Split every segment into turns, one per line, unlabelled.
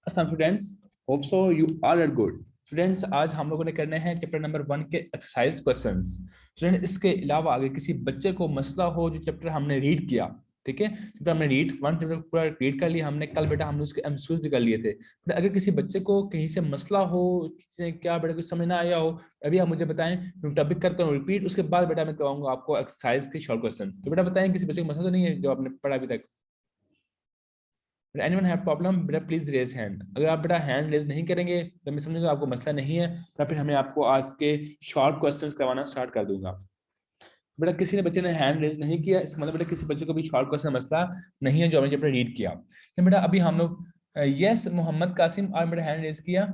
अस्सलाम students, hope so you all are good. Students, आज हम लोगों ने करने हैं चैप्टर नंबर 1 के एक्सरसाइज क्वेश्चंस। स्टूडेंट, इसके अलावा अगर किसी बच्चे को मसला हो जो चैप्टर हमने रीड किया, ठीक है, चैप्टर हमने रीड वन चैप्टर पूरा रीड कर लिया हमने, कल बेटा हमने उसके एमसीक्यूज भी कर लिए थे। बट अगर किसी बच्चे को कहीं से मसला हो, क्या बेटा कुछ समझ ना आया हो, अभी आप मुझे बताएं। मैं टॉपिक करता हूँ रिपीट, उसके बाद बेटा मैं कहूँगा आपको एक्सरसाइज के शॉर्ट क्वेश्चन। तो बेटा बताएं, किसी बच्चे को मसला तो नहीं है जो आपने पढ़ा अभी तक? एनीवन हैव प्रॉब्लम, बेटा प्लीज रेज हैंड। अगर आप बेटा हैंड रेज नहीं करेंगे तो मैं समझूंगा आपको मसला नहीं है, तो फिर हमें आपको आज के शॉर्ट क्वेश्चंस करवाना स्टार्ट कर दूंगा। बेटा किसी ने बच्चे ने हैंड रेज नहीं किया, इसका मतलब बेटा किसी बच्चे को भी शॉर्ट क्वेश्चन मसला नहीं है जो हमने चैप्टर रीड किया। तो बेटा अभी हम लोग यस मोहम्मद कासिम और बेटा हैंड रेज किया।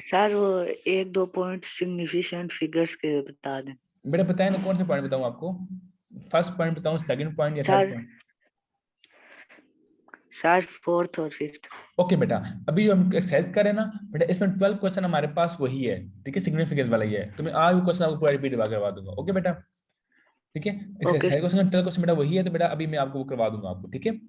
सर वो एक दो पॉइंट सिग्निफिकेंट फिगर्स के बता दें।
बेटा बताएं ना, कौन से पॉइंट बताऊं आपको? फर्स्ट पॉइंट बताऊं, सेकंड पॉइंट या third
sir
point?
Sir fourth और फिफ्थ।
ओके बेटा, अभी जो हम एक्सरसाइज करें ना बेटा, इसमें 12 क्वेश्चन हमारे पास वही है, ठीक है, सिग्निफिकेंस वाला ही है। तो मैं आज क्वेश्चन आपको पूरा रिपीट करवा दूंगा। ओके बेटा, ठीक है,
ओके
एक्सरसाइज क्वेश्चन 12 क्वेश्चन बेटा वही है, तो बेटा अभी मैं आपको वो करवा दूंगा आपको, ठीक है।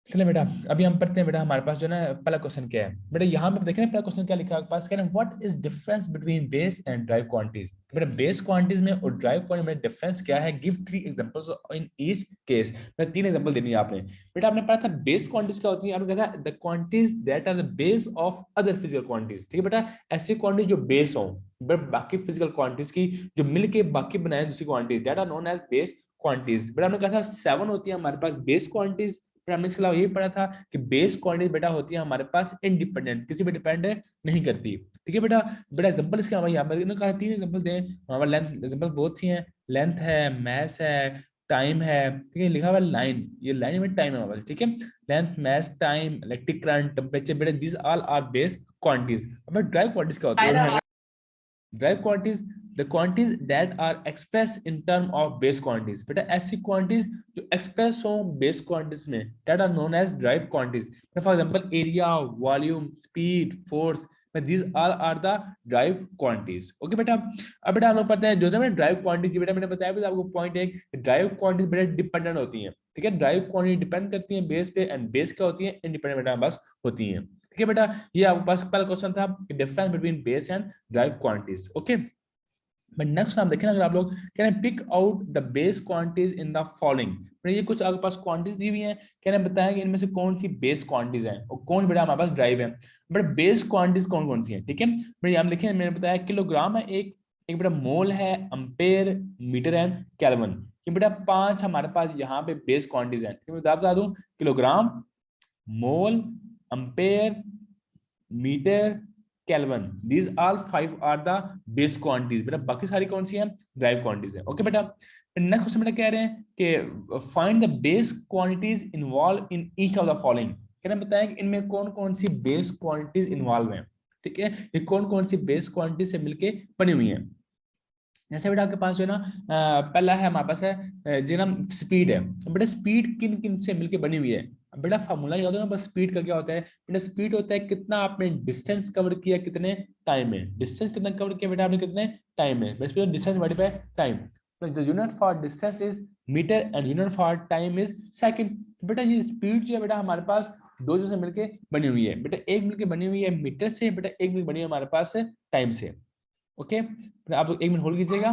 चलिए बेटा, अभी हम पढ़ते हैं। बेटा हमारे पास जो ना पहला क्वेश्चन क्या है, बेटा यहाँ पे देखें पहला क्वेश्चन क्या लिखा है आपके पास, कह रहे हैं what is difference between base and drive quantities. बेटा बेस क्वांटिटीज में और ड्राइव क्वांटिटीज में डिफरेंस क्या है, give 3 examples in each case. मैं 3 एग्जांपल देनी है आपने। बेटा आपने पढ़ा था बेस क्वांटिटीज क्या होती है, आपने कहा था the quantities that are the base of other physical quantities, ठीक है बेटा, ऐसी क्वांटिटी जो बेस हो बट बाकी फिजिकल क्वांटिटीज की, जो मिलके बाकी बनाए दूसरी quantities, that are known as base quantities. बेटा हमने कहा था 7 होती है हमारे पास बेस क्वांटिटीज। फिर हमने इसके अलावा ये पढ़ा था कि बेस क्वांटिटी बेटा होती है हमारे पास इंडिपेंडेंट, किसी पे डिपेंड नहीं करती, ठीक है बेटा। बेटा एग्जांपल इसके अलावा यहाँ पर कहा 3 एग्जांपल दें हमारे लेंथ, एग्जांपल बहुत सी हैं, लेंथ है, मैथ है, टाइम है, ठीक है, लिखा हुआ लाइन, ये लाइन में टाइम है हमारे पास, ठीक है। Length, math, time, electric current, temperature, बेटा this all are base quantities. अब ड्राइव क्वांटिटीज क्या होती है? Drive quantities the quantities that are expressed in term of base quantities। बेटा ऐसी quantities जो express हो base quantities में, that are known as drive quantities। for example area, volume, speed, force, these all are the drive quantities। Okay बेटा, अब बेटा हम लोग पढ़ते हैं जो है ड्राइव क्वांटिटीज। बेटा मैंने बताया था आपको पॉइंट एक, ड्राइव क्वांटिटीज बेटा डिपेंडेंट होती हैं, ठीक है, ड्राइव क्वांटिटी डिपेंड करती है बेस पे, एंड बेस क्या होती है, इंडिपेंडेंट बेटा बस होती है, ठीक है बेटा। ये आपके पास पहला क्वेश्चन था, difference between base and drive quantities. Okay, but next आप देखें, अगर आप लोग कह रहे हैं pick out the base quantities in the following, ये कुछ आपके पास क्वांटिटीज दी हुई हैं, कह रहे हैं बताएं कि इनमें से कौन सी बेस क्वांटिटीज हैं और कौन बेटा हमारे पास ड्राइव है। बट बेस क्वांटिटीज कौन कौन सी हैं, ठीक है बेटा, हम लिखें, मैंने बताया किलोग्राम है एक, एक बेटा मोल है, अम्पेयर, मीटर एंड केल्विन। ये बेटा 5 हमारे पास यहाँ पे बेस क्वांटिटीज हैं, ठीक है, बता दूं kilogram, mole, ampere, metre, kelvin, these all 5 are the base quantities। बेटा बाकी सारी कौन सी हैं, ड्राइव क्वांटिटीज हैं। ओके बेटा, नेक्स्ट क्वेश्चन बेटा कह रहे हैं कि find the base quantities involve in each of the following. कह रहे हैं बताएं कि इनमें कौन कौन सी बेस क्वांटिटीज इन्वॉल्व हैं, ठीक है, ये कौन कौन सी बेस क्वांटिटी से मिलके बनी हुई हैं। जैसे बेटा आपके पास जो है ना पहला है हमारे पास है जो ना स्पीड है। बेटा स्पीड किन किन से मिलके बनी हुई है? बेटा फार्मूला याद है ना, बस स्पीड का क्या होता है बेटा, स्पीड होता है कितना आपने डिस्टेंस कवर किया कितने टाइम में, डिस्टेंस कितना कवर किया बेटा आपने कितने टाइम में, बस डिस्टेंस डिवाइडेड बाय टाइम। तो the unit for distance is metre and unit for time is second. बेटा ये स्पीड जो है बेटा हमारे पास दो जो से मिलके बनी हुई है, बेटा एक मिलके बनी हुई है मीटर से, बेटा एक मिलके बनी हुई है हमारे पास टाइम से। ओके, आप लोग 1 मिनट होल्ड कीजिएगा।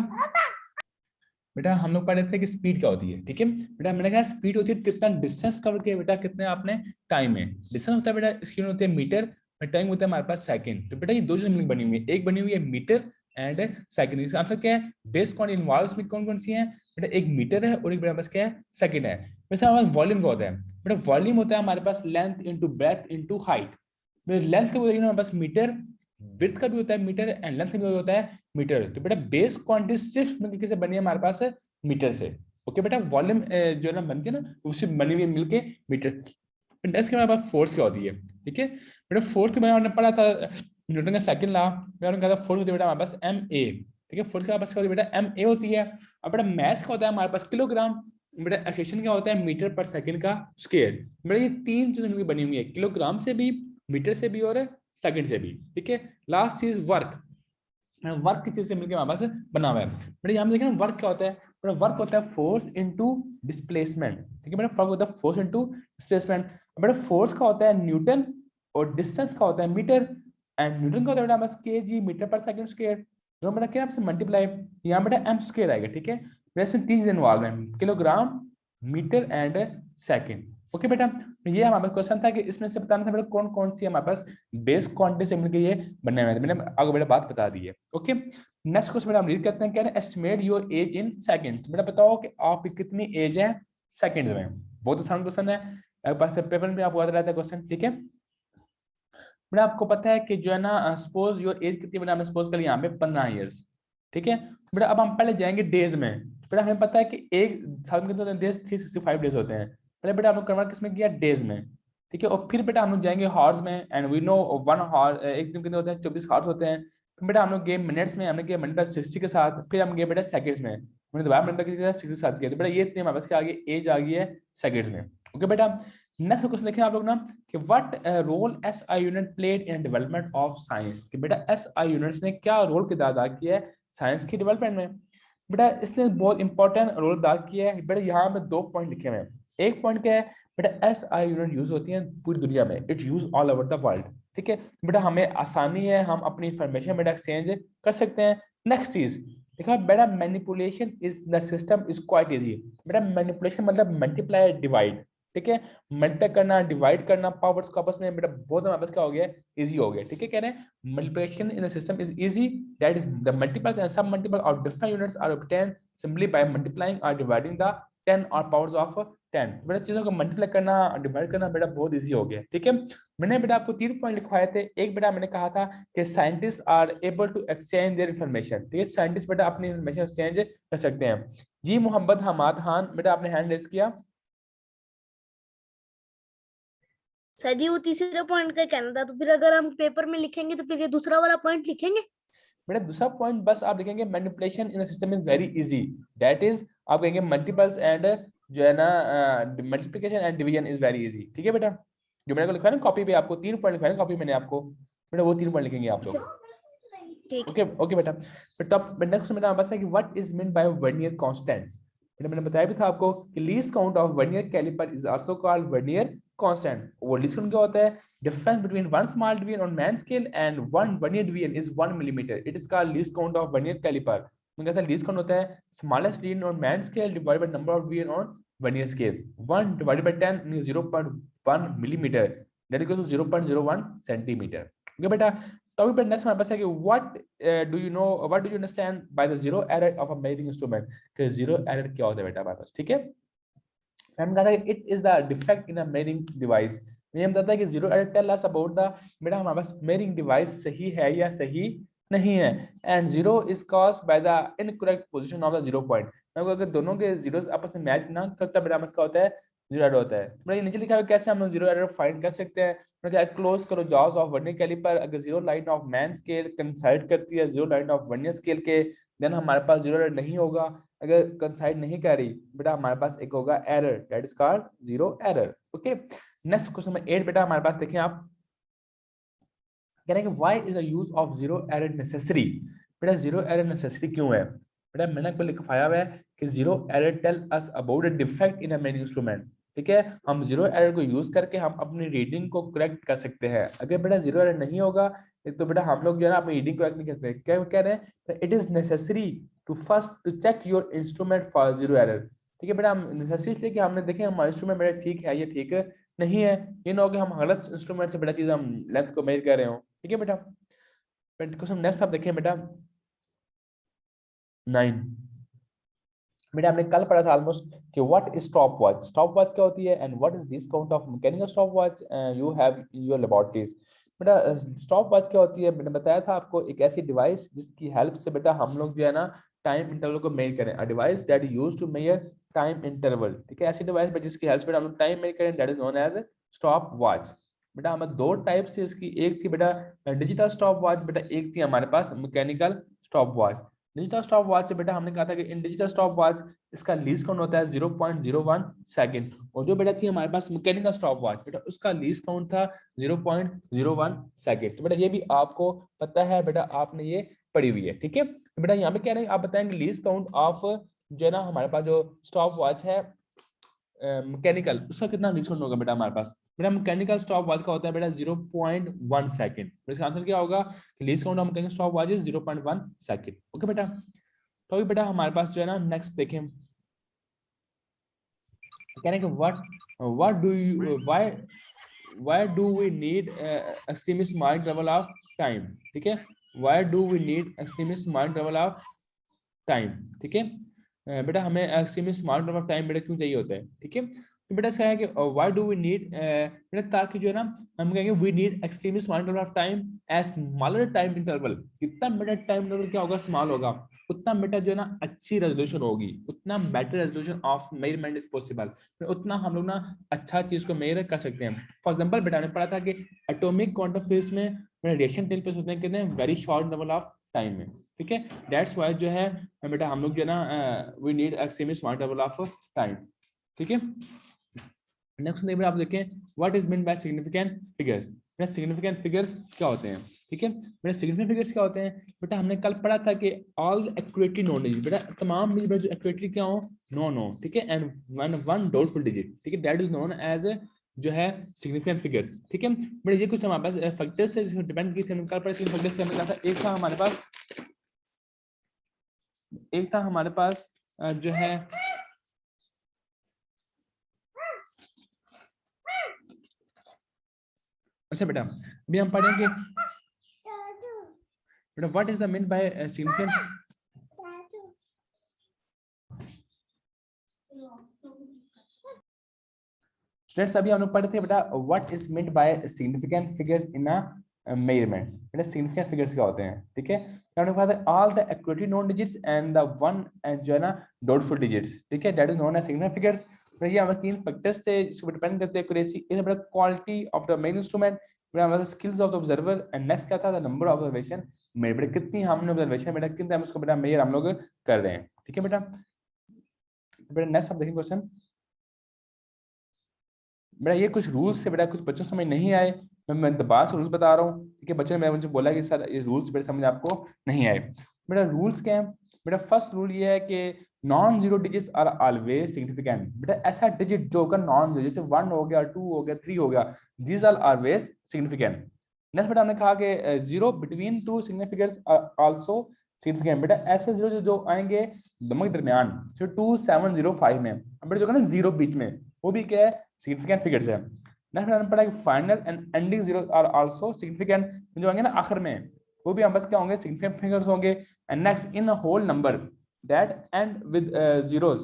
बेटा हम लोग पढ़ रहे थे कि स्पीड क्या होती है, ठीक है बेटा, मैंने कहा स्पीड होती है कितना डिस्टेंस कवर किया बेटा, कितने आपने टाइम में, डिस्टेंस होता है बेटा, इसकी होती है मीटर, टाइम होता है हमारे पास सेकंड। तो बेटा ये दो चीजें मिलकर बनी हुई है, एक बनी हुई है मीटर एंड सेकंड। इसका आंसर क्या है, बेस क्वांटिटी इन्वॉल्व्स में कौन कौन सी है बेटा, एक मीटर है और एक बेटा बस क्या है, सेकंड है। वैसे हमारे पास वॉल्यूम का होता है बेटा, वॉल्यूम होता है हमारे पास length into breadth into height. Length का हमारे पास मीटर, विड्थ का भी होता है मीटर एंड लेंथ का भी होता है मीटर। तो बेटा बेस क्वांटिटी सिर्फ किससे बनी है हमारे पास मीटर से। ओके बेटा, वॉल्यूम जो ना बनती है ना उससे बनी हुई मिलके मीटर। नेक्स्ट हमारे पास फोर्स क्या होती है, ठीक है बेटा, फोर्स के बारे में हमने पढ़ा था न्यूटन का सेकंड लॉ, मैंने कहा था फोर्स होती है बेटा हमारे पास एम ए, ठीक है, फोर्स के पास क्या होती है बेटा एम ए होती है। अब बेटा मैथ का होता है हमारे पास किलोग्राम, बेटा एक्सेशन क्या होता है मीटर पर सेकंड का स्क्वायर। बेटा ये तीन चीजें मिलकर बनी हुई है, किलोग्राम से भी, मीटर से भी और सेकंड से भी, ठीक है। लास्ट चीज वर्क, वर्क की चीज से मिलकर हमारे पास बना हुआ है। बेटा यहाँ देखें वर्क क्या होता है, बेटा वर्क होता है फोर्स इनटू डिस्प्लेसमेंट, ठीक है बेटा, वर्क होता है फोर्स इनटू डिस्प्लेसमेंट। बेटा फोर्स का होता है न्यूटन और डिस्टेंस का होता है मीटर, एंड न्यूटन का होता है बेटा बस केजी मीटर पर सेकंड स्क्वायर, जो बेटा क्या आपसे मल्टीप्लाई यहाँ बेटा एम स्क्वायर आएगा, ठीक है। वैसे तीन चीज इन्वॉल्व है, kilogram, metre and second. Okay बेटा, तो ये हमारे पास क्वेश्चन था कि इसमें से बताना था बेटा कौन कौन सी हमारे पास बेस क्वांटिटी से मिलकर ये बनने वाले, मैंने आगे बेटा बात बता दी है। ओके, नेक्स्ट क्वेश्चन बेटा हम रीड करते हैं, क्या है estimate your age in seconds. बेटा बताओ कि आपकी कितनी एज है सेकंड्स में। बहुत आसान क्वेश्चन है, एक बार पेपर में आपको आता रहता है क्वेश्चन, ठीक है। बेटा आपको पता है कि जो है ना सपोज योर एज कितनी, बेटा हमने सपोज कर यहाँ पे 15 ईयर्स, ठीक है। तो बेटा अब हम पहले जाएंगे डेज में। बेटा हमें पता है कि एक साल में कितने डेज, 365 डेज होते हैं। पहले बेटा हम लोग कन्वर्ट किसमें किया, डेज में, ठीक है। और फिर बेटा हम लोग जाएंगे हॉर्स में, and we know one hours एक दिन कितने होते हैं, 24 हॉर्स होते हैं। फिर बेटा हम लोग गए मिनट्स में, हमने किया मिनट 60 के साथ, फिर हम गए बेटा सेकंड्स में, हमने दोबारा मिनट के साथ 60 के साथ किया। तो बेटा ये इतने हमारे पास क्या आ गई, एज आ गई है सेकंड्स में। ओके बेटा, नेक्स्ट क्वेश्चन देखें आप लोग ना कि what role SI unit played in development of science, कि बेटा एसआई यूनिट्स ने क्या रोल किरदार अदा किया है साइंस की डेवलपमेंट में। बेटा इसने बहुत इंपॉर्टेंट रोल अदा किया है। बेटा यहाँ पे 2 पॉइंट लिखे हुए हैं। एक पॉइंट क्या है, बेटा एसआई यूनिट यूज होती है पूरी दुनिया में, it use all over the world, ठीक है। बेटा हमें आसानी है, हम अपनी इंफॉर्मेशन बेटा एक्सचेंज कर सकते हैं। नेक्स्ट चीज देखा बेटा, manipulation is the system is quite easy. बेटा मैनिपुलेशन मतलब मल्टीप्लाई डिवाइड, ठीक है। मल्टीप्लाई करना, डिवाइड करना पावर्स को आपस में बेटा बहुत हमारे पास क्या हो गया, इजी हो गया, ठीक है। कह रहे हैं multiplication in the system is easy, that is the multiples and sub multiple of different units are obtain simply by multiplying और डिवाइडिंग द 10 और पावर्स ऑफ 10। बेटा चीजों को मल्टीप्लाई करना, डिवाइड करना बेटा बहुत इजी हो गया, ठीक है। मैंने बेटा आपको 3 पॉइंट लिखवाए थे। एक बेटा मैंने कहा था कि scientist are able to exchange their information, ठीक है। साइंटिस्ट बेटा अपनी इंफॉर्मेशन एक्सचेंज कर सकते हैं। जी मोहम्मद हमाद खान, बेटा आपने हैंड रेज किया।
सर जी वो तीसरे पॉइंट का कहना था, तो फिर अगर हम पेपर में लिखेंगे तो फिर ये दूसरा वाला पॉइंट लिखेंगे।
बेटा दूसरा पॉइंट बस आप लिखेंगे manipulation in system is very easy, that is आप कहेंगे मल्टीपल्स एंड जो है ना multiplication and division is very easy, ठीक है बेटा। जो मैंने को लिखा है ना कॉपी पे, आपको 3 पॉइंट लिखा है ना कॉपी मैंने आपको, बेटा वो 3 पॉइंट लिखेंगे आप लोग।
ठीक
ओके ओके बेटा। फिर टॉप नेक्स्ट मेरा बस है कि what is mean by vernier constant. बेटा मैंने बताया भी था आपको कि least count of vernier caliper is also called vernier constant. वो लीस्ट काउंट क्या होता है, difference between one small division on main scale and one vernier division is 1 millimetre, it is called least count of vernier caliper. मतलब least count होता है smallest division on main scale divided by number of division on vernier scale, 1 divided by 10 means 0.1 millimetre, that equals to 0.01 centimetre. Okay बेटा, topic पर next हमारे पास है कि what do you understand by the zero error of a measuring instrument, कि zero error क्या होता है बेटा हमारे पास, ठीक है। हमने कहा था कि it is the defect in a measuring device. ये हम बताता है कि zero error tell us about the बेटा हमारे पास मेजरिंग डिवाइस सही है या सही नहीं है, and zero is caused by the incorrect position of the zero point. अगर दोनों के जीरोस आपस में मैच ना करता बेटा इसका होता है जीरो एरर होता है। बेटा ये नीचे लिखा है कैसे हम लोग जीरो एरर फाइंड कर सकते हैं। क्लोज करो जॉज ऑफ वर्नियर कैलिपर, अगर zero line of main scale कंसाइड करती है zero line of vernier scale के, देन हमारे पास जीरो एरर नहीं होगा। अगर कंसाइड नहीं कर रही बेटा हमारे पास एक होगा error, that is called zero error. Okay, next question number 8 बेटा हमारे पास देखें आप, कह रहे हैं कि why is the use of zero error necessary. बेटा जीरो एरर नेसेसरी क्यों है, बेटा मैंने आपको लिखवाया हुआ है कि zero error tell us about a defect in a main instrument, ठीक है। हम जीरो एरर को यूज करके हम अपनी रीडिंग को करेक्ट कर सकते हैं। अगर बेटा जीरो एरर नहीं होगा तो बेटा हम लोग जो है ना अपनी रीडिंग करेक्ट नहीं कर सकते। क्या कह रहे हैं, it is necessary to first to check your instrument for zero error, ठीक है बेटा। हम नेसेसरी इसलिए कि हमने देखे हमारा इंस्ट्रूमेंट बेटा ठीक है या ठीक नहीं है, ये ना हो कि हम गलत इंस्ट्रूमेंट से बेटा चीज हम लेंथ को मेजर कर रहे हो, ठीक है बेटा। क्वेश्चन नेक्स्ट आप देखिए बेटा 9। बेटा हमने कल पढ़ा था ऑलमोस्ट कि what is stop watch, stop watch क्या होती है, and what is this count of mechanical stop watch you have in your laboratories. बेटा स्टॉप वॉच क्या होती है, मैंने बताया था आपको एक ऐसी डिवाइस जिसकी हेल्प से बेटा हम लोग जो है ना टाइम इंटरवल को मेजर करें, a device that used to measure time interval, ठीक है। ऐसी डिवाइस जिसकी हेल्प से हम लोग टाइम मेजर करें, that is known as stop watch. बेटा हमें 2 टाइप से इसकी, एक थी बेटा डिजिटल स्टॉप वॉच, बेटा एक थी हमारे पास mechanical stop watch. Digital stop watch बेटा हमने कहा था कि इन डिजिटल स्टॉप वॉच इसका लीस्ट काउंट होता है 0.01 सेकंड, और जो बेटा थी हमारे पास मैकेनिकल स्टॉप वॉच बेटा उसका लीस्ट काउंट था 0.01 सेकंड। तो बेटा ये भी आपको पता है बेटा, आपने ये पढ़ी हुई है, ठीक है। तो बेटा यहाँ पे क्या है आप बताएंगे लीस्ट काउंट ऑफ जो है ना हमारे पास जो स्टॉप वॉच है मैकेनिकल, उसका कितना मिलीसेकंड होगा बेटा हमारे पास? बेटा मैकेनिकल स्टॉप वॉच का होता है बेटा 0.1 सेकंड। इसका आंसर क्या होगा कि least count of mechanical stop watch is 0.1 second. Okay बेटा। तो अभी बेटा हमारे पास जो है ना नेक्स्ट देखें, कहने कि what do you why do we need extremely small interval of time? ठीक है, why do we need extremely small interval of time? ठीक है, बेटा हमें extremely small interval of time बेटा क्यों चाहिए होता है? ठीक है, तो बेटा क्या है कि why do we need बेटा ताकि जो है ना हम कहेंगे we need extremely small interval of time as smaller time interval, कितना बेटा टाइम इंटरवल क्या होगा, स्मॉल होगा, उतना बेटा जो है ना अच्छी रेजोल्यूशन होगी, उतना better resolution of measurement is possible, उतना हम लोग ना अच्छा चीज को मेजर कर सकते हैं। फॉर एग्जांपल बेटा ने पढ़ा था कि एटॉमिक क्वांटम फिजिक्स में रेडिएशन टेक प्लेस होते हैं कितने very short interval of time में। ठीक है, दैट्स व्हाई जो है बेटा हम लोग जो है ना we need extremely small interval of time. ठीक है, नेक्स्ट देखिए आप देखें what is mean by significant figures. बेटा सिग्निफिकेंट फिगर्स क्या होते हैं? ठीक है, बेटा सिग्निफिकेंट फिगर्स क्या होते हैं? बेटा हमने कल पढ़ा था कि ऑल एक्यूरेटली नोन डिजिट, बेटा तमाम डिजिट जो एक्यूरेटली क्या हो, नो, ठीक है, एंड वन डाउटफुल डिजिट, ठीक है, दैट इज नोन एज जो है सिग्निफिकेंट फिगर्स। ठीक है, बेटा ये कुछ हमारे पास फैक्टर्स है जिसमें डिपेंड की थे, कल पढ़े फैक्टर्स से हमने कहा था, एक था हमारे पास जो है अच्छा बेटा अभी हम पढ़ेंगे बेटा what is the mean by significant. Students अभी हम लोग पढ़े थे बेटा what is meant by significant figures in a measurement. बेटा सिग्निफिकेंट फिगर्स क्या होते हैं? ठीक है, हमने पढ़ा था all the accurately known digits and the one जो है ना डाउटफुल डिजिट्स। ठीक है, that is known as significant figures. ये हमारे तीन फैक्टर्स थे जिसको डिपेंड करते हैं एक्यूरेसी, इज बेटा quality of the measure instrument, बेटा हमारा skills of the observer, and next क्या था, the number of observation made, बेटा कितनी हमने ऑब्जर्वेशन बेटा कितने हम उसको बेटा मेजर हम लोग कर रहे हैं। ठीक है बेटा, बेटा नेक्स्ट आप देखें क्वेश्चन। बेटा ये कुछ रूल्स से बेटा कुछ बच्चों समझ नहीं आए, मैं दोबारा से रूल्स बता रहा हूँ। ठीक है, बच्चों ने मुझे बोला कि सर ये रूल्स बेटा समझ आपको नहीं आए। बेटा रूल्स क्या है? बेटा फर्स्ट रूल ये है कि non zero digits are always significant. बेटा ऐसा डिजिट जो होगा नॉन जीरो, जैसे 1 हो गया, 2 हो गया, 3 हो गया, these are always significant. Next बेटा हमने कहा कि zero between two significants are also significant. बेटा ऐसे जीरो जो आएंगे दोनों के दरमियान, 2 7 0 5 में, बेटा जो है ना जीरो बीच में, वो भी क्या है, सिग्निफिकेंट फिगर्स है। नेक्स्ट हमने पढ़ा कि final and ending zero are also significant, जो होंगे ना आखिर में, वो भी हम बस क्या होंगे, सिग्निफिकेंट फिगर्स होंगे। And next in a whole number that end with zeros,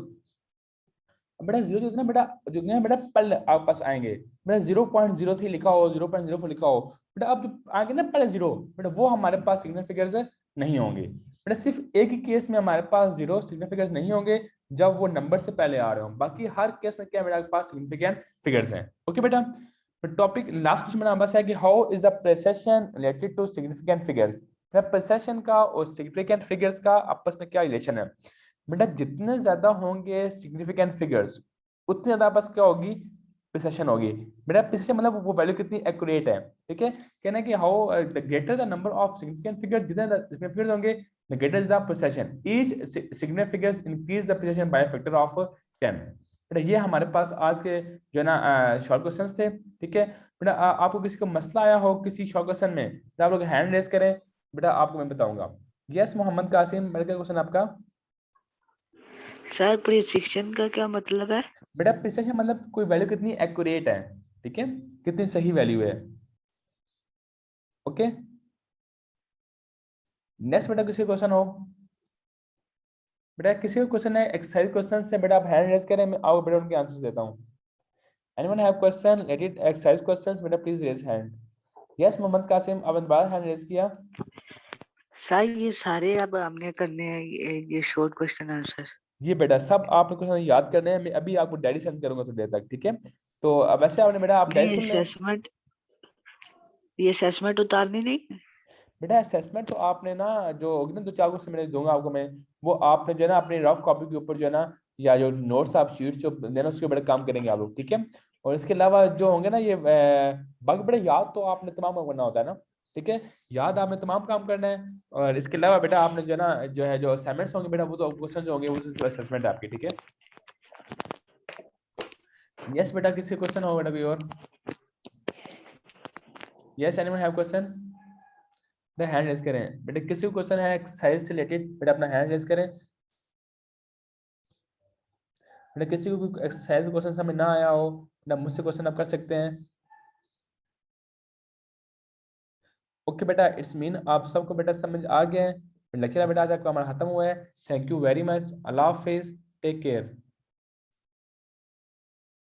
बेटा जीरो जो है ना बेटा जो है बेटा पहले आपके पास आएंगे, बेटा 0.03 लिखा हो, 0.04 लिखा हो, बेटा अब जो आएंगे ना पहले जीरो, बेटा वो हमारे पास सिग्निफिकेंट फिगर्स नहीं होंगे। बेटा सिर्फ एक ही केस में हमारे पास जीरो सिग्निफिकेंट फिगर्स नहीं होंगे, जब वो नंबर से पहले आ रहे हो, बाकी हर केस में क्या मेरे पास सिग्निफिकेंट फिगर्स हैं। ओके बेटा, टॉपिक लास्ट क्वेश्चन मेरा बस है कि how is the precision related to significant figures. Precision का और सिग्निफिकेंट फिगर्स का आपस में क्या रिलेशन है? बेटा जितने ज्यादा होंगे सिग्निफिकेंट फिगर्स, उतनी ज्यादा आपस क्या होगी, प्रिसिशन होगी। बेटा प्रिसिशन मतलब वो वैल्यू कितनी एक्यूरेट है। ठीक है, कहना है कि how the greater the number of significant figures, जितने सिग्निफिकेंट फिगर्स होंगे the greater is the precision, each significant figures increase the precision by a factor of 10। बेटा ये हमारे पास आज के जो है ना शॉर्ट क्वेश्चंस थे। ठीक है बेटा, आपको किसी को मसला आया हो किसी शॉर्ट क्वेश्चन में तो आप लोग हैंड रेज करें, बेटा आपको मैं बताऊंगा। यस मोहम्मद कासिम, मेरा क्या क्वेश्चन आपका?
सर प्रिसिशन का क्या मतलब है?
बेटा प्रिसिशन मतलब कोई वैल्यू कितनी एक्यूरेट है, ठीक है, कितनी सही वैल्यू है। ओके, नेक्स्ट बेटा किसी क्वेश्चन हो? बेटा किसी का क्वेश्चन है एक्सरसाइज क्वेश्चन से, बेटा आप हैंड रेज करें, मैं आओ बेटा उनके आंसर देता हूं। Anyone have question related exercise questions, बेटा please raise hand. Yes Mohammad Qasim, आपने दोबारा हैंड रेज किया।
सर ये सारे अब हमने करने हैं, ये शॉर्ट क्वेश्चन आंसर।
जी बेटा सब आपने क्वेश्चन याद करने हैं, मैं अभी आपको डायरी सेंड करूंगा थोड़ी देर तक। ठीक है, तो अब वैसे आपने बेटा आप डायरी सुन लें।
ये असेसमेंट उतारनी नहीं?
बेटा असेसमेंट तो आपने ना जो होगी ना 2 4 क्वेश्चन मैंने दूंगा आपको मैं, वो आपने जो है ना अपनी रफ कॉपी के ऊपर जो है ना, या जो नोट्स आप शीट जो देना उसके ऊपर काम करेंगे आप लोग। ठीक है, और इसके अलावा जो होंगे ना ये बग, बड़े याद तो आपने तमाम करना होता है ना, ठीक है, याद आपने तमाम काम करना है। और इसके अलावा बेटा आपने जो है ना जो असाइनमेंट्स होंगे बेटा वो तो क्वेश्चन जो होंगे वो असेसमेंट आपकी, ठीक है। यस बेटा, किसी क्वेश्चन हो बेटा कोई और? Yes, anyone have question? बेटा हैंड रेज करें। बेटा किसी को क्वेश्चन है एक्सरसाइज से रिलेटेड, बेटा अपना हैंड रेज करें। बेटा किसी को एक्सरसाइज क्वेश्चन समझ ना आया हो बेटा मुझसे क्वेश्चन आप कर सकते हैं। ओके बेटा, इट्स मीन आप सबको बेटा समझ आ गया है। लेक्चर बेटा आज आपका हमारा खत्म हुआ है। Thank you very much. अल्लाह हाफिज, टेक केयर।